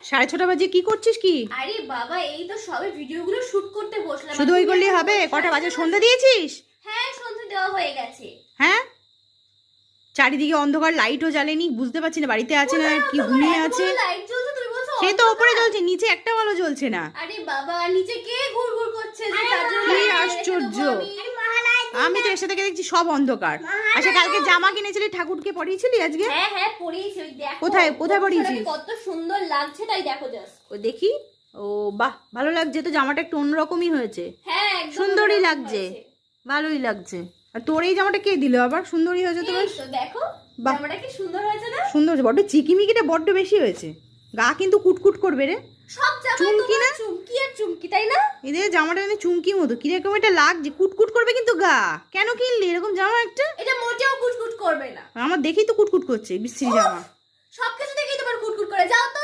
6:30 বাজে কি করছিস কি? আরে বাবা এই তো সবে ভিডিওগুলো শুট করতে বসলাম। শুধু ওই করলেই হবে? কটা বাজে? সন্ধ্যা দিয়েছিস? হ্যাঁ সন্ধ্যা দেওয়া হয়ে গেছে। হ্যাঁ, চারিদিকে অন্ধকার, লাইটও জ্বালেনি, বুঝতে পারছি না বাড়িতে আছে না কি ঘুমিয়ে আছে। লাইট জ্বলছে তুই বলছো? সে তো উপরে জ্বলছে, নিচে একটা আলো জ্বলছে না। আরে বাবা নিচে কে ঘুরঘুর করছে যে তার জন্য কি light রেখে আশ্চর্য! দেবো আমি? আমি তো এসে থেকে দেখছি সব অন্ধকার। আচ্ছা, কালকে জামা কিনেছিলি, ঠাকুরকে পরিয়েছিলি আজকে? হ্যাঁ হ্যাঁ পরিয়েছি, ওই দেখো কোথায় পরিয়েছিস? কত সুন্দর লাগছে তাই দেখো জাস্ট। ও দেখি। ও বাহ, ভালো লাগছে তো, জামাটা একটু অন্যরকমই হয়েছে। হ্যাঁ একদম সুন্দরই অন্যরকম লাগছে, হয়েছে। ভালোই লাগছে। আর তোর এই জামাটা কে দিল আবার? সুন্দরই হয়েছে তো এই বেশ। তো দেখো বাহ। জামাটা কি সুন্দর হয়েছে না? সুন্দর হয়েছে, বড্ড চিকিমিকিটা বড্ড বেশি হয়েছে। গা কিন্তু কুটকুট করবে রে। সব জামা চুমকি না? চুমকি আর চুমকি তাই না? এদের জামাটা মানে চুমকি মতো কিরকম একটা লাগছে, কুটকুট করবে কিন্তু গা। কেন কিনলি এরকম জামা একটা? এটা মোটেও কুটকুট করবে না। আমার দেখেই তো কুটকুট করছে, বিশ্রী জামা। সবকিছু দেখেই তোমার কুটকুট করে যাও তো।